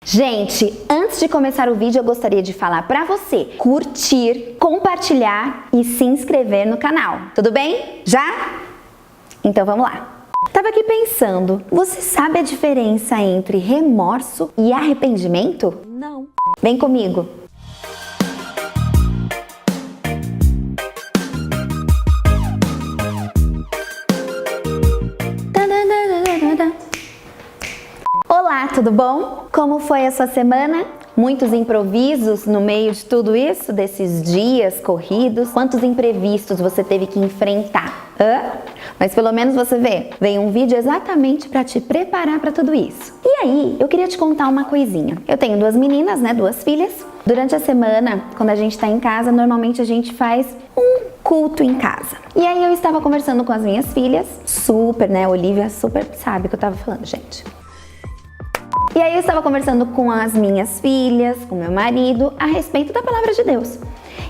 Gente, antes de começar o vídeo, eu gostaria de falar pra você curtir, compartilhar e se inscrever no canal. Tudo bem? Já? Então vamos lá. Tava aqui pensando, você sabe a diferença entre remorso e arrependimento? Não. Vem comigo. Olá, tudo bom? Como foi a sua semana? Muitos improvisos no meio de tudo isso, desses dias corridos? Quantos imprevistos você teve que enfrentar? Mas pelo menos você veio um vídeo exatamente para te preparar para tudo isso. E aí, eu queria te contar uma coisinha. Eu tenho duas meninas, duas filhas. Durante a semana, quando a gente tá em casa, normalmente a gente faz um culto em casa. E aí eu estava conversando com as minhas filhas, Olivia super sabe o que eu tava falando, gente. E aí eu estava conversando com as minhas filhas, com meu marido, a respeito da palavra de Deus.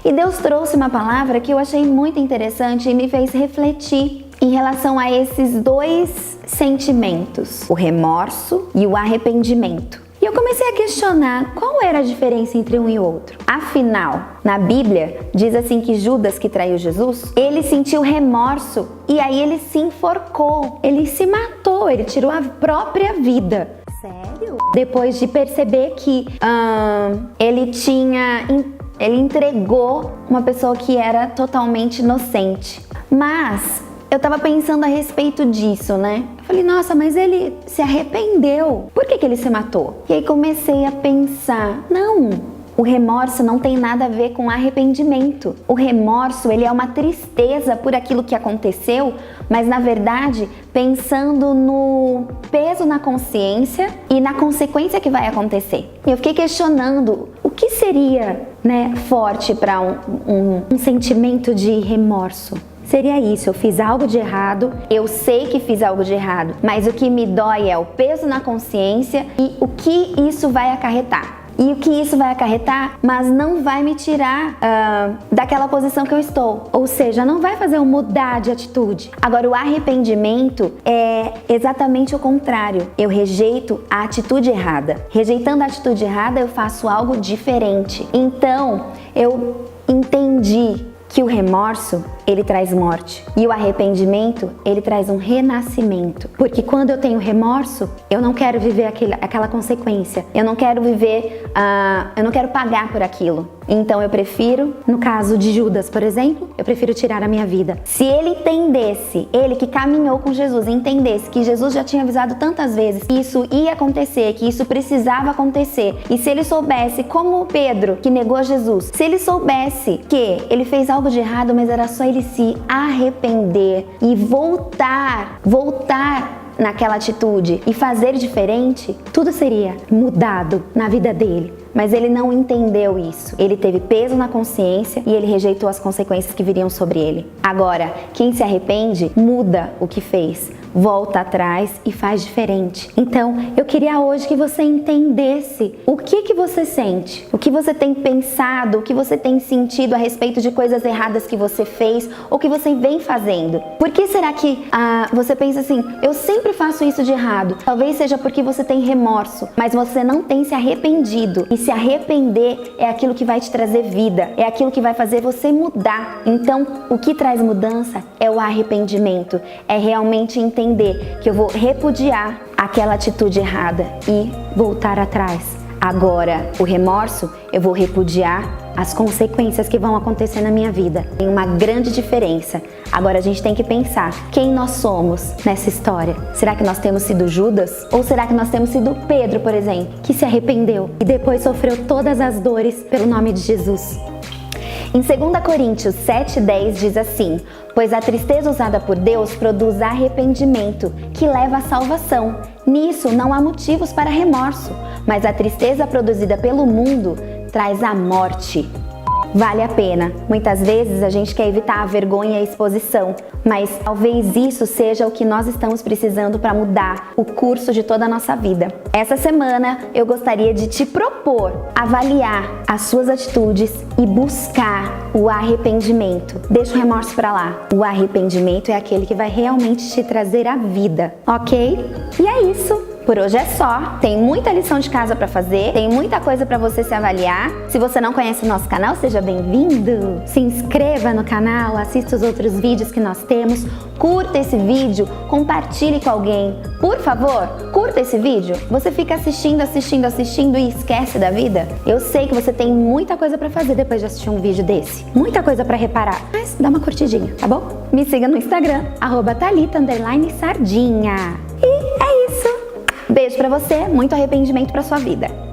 E Deus trouxe uma palavra que eu achei muito interessante e me fez refletir em relação a esses dois sentimentos, o remorso e o arrependimento. E eu comecei a questionar qual era a diferença entre um e outro. Afinal, na Bíblia, diz assim que Judas, que traiu Jesus, ele sentiu remorso e aí ele se enforcou, ele se matou, ele tirou a própria vida. Sério? Depois de perceber que ele entregou uma pessoa que era totalmente inocente. Mas eu tava pensando a respeito disso, Eu falei, nossa, mas ele se arrependeu. Por que ele se matou? E aí comecei a pensar, não, o remorso não tem nada a ver com arrependimento. O remorso, ele é uma tristeza por aquilo que aconteceu, mas na verdade, pensando no peso na consciência e na consequência que vai acontecer. E eu fiquei questionando o que seria, forte para um sentimento de remorso. Seria isso, eu fiz algo de errado, eu sei que fiz algo de errado, mas o que me dói é o peso na consciência e o que isso vai acarretar. E o que isso vai acarretar, mas não vai me tirar daquela posição que eu estou. Ou seja, não vai fazer eu mudar de atitude. Agora, o arrependimento é exatamente o contrário. Eu rejeito a atitude errada. Rejeitando a atitude errada, eu faço algo diferente. Então, eu entendi que o remorso, ele traz morte. E o arrependimento, ele traz um renascimento. Porque quando eu tenho remorso, eu não quero viver aquela consequência. Eu não quero viver, eu não quero pagar por aquilo. Então eu prefiro, no caso de Judas, por exemplo, eu prefiro tirar a minha vida. Se ele entendesse, ele que caminhou com Jesus, entendesse que Jesus já tinha avisado tantas vezes que isso ia acontecer, que isso precisava acontecer. E se ele soubesse, como Pedro, que negou Jesus, se ele soubesse que ele fez algo de errado, mas era só ele se arrepender e voltar naquela atitude e fazer diferente, tudo seria mudado na vida dele. Mas ele não entendeu isso. Ele teve peso na consciência e ele rejeitou as consequências que viriam sobre ele. Agora, quem se arrepende, muda o que fez, volta atrás e faz diferente. Então, eu queria hoje que você entendesse o que você sente, o que você tem pensado, o que você tem sentido a respeito de coisas erradas que você fez ou que você vem fazendo. Por que será que você pensa assim, eu sempre faço isso de errado? Talvez seja porque você tem remorso, mas você não tem se arrependido. E se arrepender é aquilo que vai te trazer vida, é aquilo que vai fazer você mudar. Então, o que traz mudança é o arrependimento, é realmente entender que eu vou repudiar aquela atitude errada e voltar atrás. Agora, o remorso, eu vou repudiar as consequências que vão acontecer na minha vida. Tem uma grande diferença. Agora a gente tem que pensar quem nós somos nessa história. Será que nós temos sido Judas? Ou será que nós temos sido Pedro, por exemplo, que se arrependeu e depois sofreu todas as dores pelo nome de Jesus? Em 2 Coríntios 7,10 diz assim, pois a tristeza usada por Deus produz arrependimento, que leva à salvação. Nisso não há motivos para remorso, mas a tristeza produzida pelo mundo traz a morte. Vale a pena. Muitas vezes a gente quer evitar a vergonha e a exposição, mas talvez isso seja o que nós estamos precisando para mudar o curso de toda a nossa vida. Essa semana eu gostaria de te propor avaliar as suas atitudes e buscar o arrependimento. Deixa o remorso para lá. O arrependimento é aquele que vai realmente te trazer a vida, ok? E é isso. Por hoje é só. Tem muita lição de casa pra fazer, tem muita coisa pra você se avaliar. Se você não conhece o nosso canal, seja bem-vindo. Se inscreva no canal, assista os outros vídeos que nós temos, curta esse vídeo, compartilhe com alguém. Por favor, curta esse vídeo. Você fica assistindo e esquece da vida? Eu sei que você tem muita coisa pra fazer depois de assistir um vídeo desse. Muita coisa pra reparar, mas dá uma curtidinha, tá bom? Me siga no Instagram, @Thalita_Sardinha. E é isso. Beijo pra você, muito arrependimento pra sua vida.